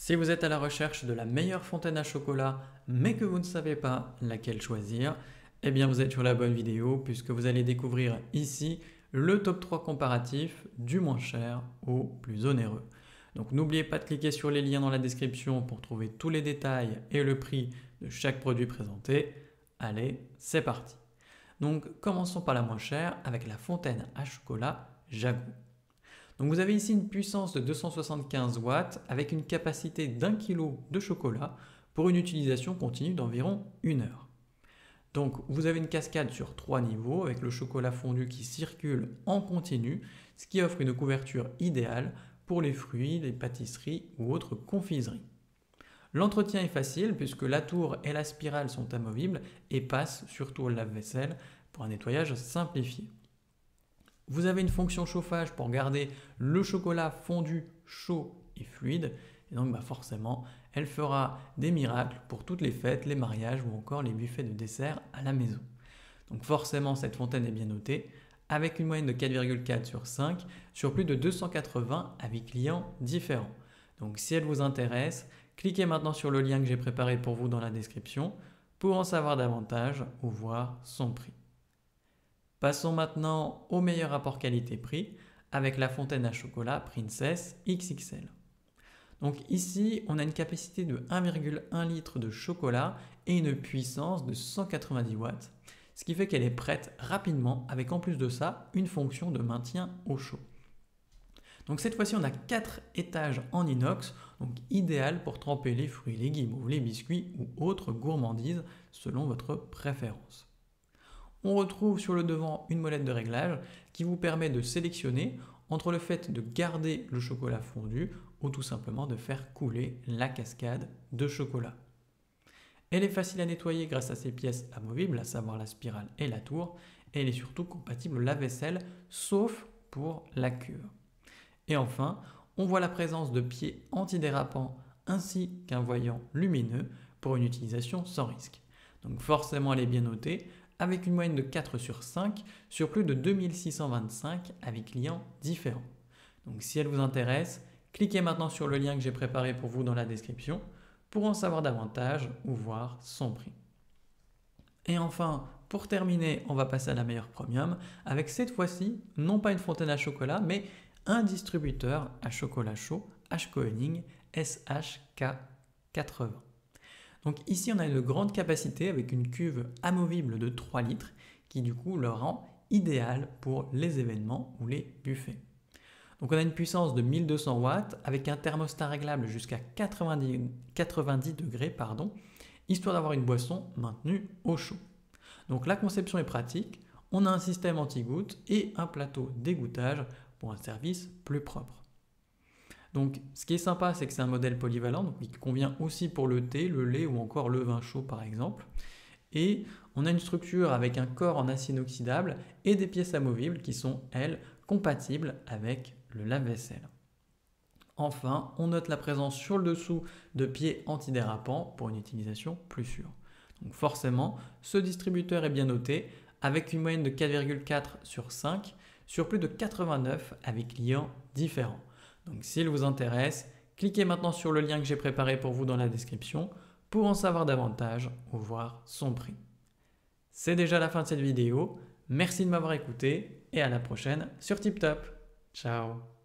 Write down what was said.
Si vous êtes à la recherche de la meilleure fontaine à chocolat, mais que vous ne savez pas laquelle choisir, eh bien vous êtes sur la bonne vidéo puisque vous allez découvrir ici le top 3 comparatif du moins cher au plus onéreux. Donc n'oubliez pas de cliquer sur les liens dans la description pour trouver tous les détails et le prix de chaque produit présenté. Allez, c'est parti. Donc commençons par la moins chère avec la fontaine à chocolat Jagou. Donc vous avez ici une puissance de 275 watts avec une capacité d'1 kg de chocolat pour une utilisation continue d'environ 1 heure. Donc vous avez une cascade sur 3 niveaux avec le chocolat fondu qui circule en continu, ce qui offre une couverture idéale pour les fruits, les pâtisseries ou autres confiseries. L'entretien est facile puisque la tour et la spirale sont amovibles et passent surtout au lave-vaisselle pour un nettoyage simplifié. Vous avez une fonction chauffage pour garder le chocolat fondu chaud et fluide. Et donc forcément, elle fera des miracles pour toutes les fêtes, les mariages ou encore les buffets de dessert à la maison. Donc forcément, cette fontaine est bien notée avec une moyenne de 4,4 sur 5 sur plus de 280 avis clients différents. Donc si elle vous intéresse, cliquez maintenant sur le lien que j'ai préparé pour vous dans la description pour en savoir davantage ou voir son prix. Passons maintenant au meilleur rapport qualité-prix avec la fontaine à chocolat Princess XXL. Donc ici, on a une capacité de 1,1 litre de chocolat et une puissance de 190 watts, ce qui fait qu'elle est prête rapidement avec en plus de ça une fonction de maintien au chaud. Donc cette fois-ci, on a 4 étages en inox, donc idéal pour tremper les fruits, les guimauves, les biscuits ou autres gourmandises selon votre préférence. On retrouve sur le devant une molette de réglage qui vous permet de sélectionner entre le fait de garder le chocolat fondu ou tout simplement de faire couler la cascade de chocolat. Elle est facile à nettoyer grâce à ses pièces amovibles, à savoir la spirale et la tour, et elle est surtout compatible au lave-vaisselle, sauf pour la cuve. Et enfin, on voit la présence de pieds antidérapants ainsi qu'un voyant lumineux pour une utilisation sans risque. Donc forcément elle est bien notée, avec une moyenne de 4 sur 5 sur plus de 2625 avec clients différents. Donc si elle vous intéresse, cliquez maintenant sur le lien que j'ai préparé pour vous dans la description pour en savoir davantage ou voir son prix. Et enfin, pour terminer, on va passer à la meilleure premium avec cette fois-ci, non pas une fontaine à chocolat, mais un distributeur à chocolat chaud H-Koenig SHK80. Donc ici, on a une grande capacité avec une cuve amovible de 3 litres qui du coup le rend idéal pour les événements ou les buffets. Donc on a une puissance de 1200 watts avec un thermostat réglable jusqu'à 90 degrés, histoire d'avoir une boisson maintenue au chaud. Donc la conception est pratique, on a un système anti-gouttes et un plateau d'égouttage pour un service plus propre. Donc ce qui est sympa, c'est que c'est un modèle polyvalent, donc il convient aussi pour le thé, le lait ou encore le vin chaud par exemple. Et on a une structure avec un corps en acier inoxydable et des pièces amovibles qui sont, elles, compatibles avec le lave-vaisselle. Enfin, on note la présence sur le dessous de pieds antidérapants pour une utilisation plus sûre. Donc forcément, ce distributeur est bien noté avec une moyenne de 4,4 sur 5 sur plus de 89 avec clients différents. Donc s'il vous intéresse, cliquez maintenant sur le lien que j'ai préparé pour vous dans la description pour en savoir davantage ou voir son prix. C'est déjà la fin de cette vidéo, merci de m'avoir écouté et à la prochaine sur TipTop. Ciao.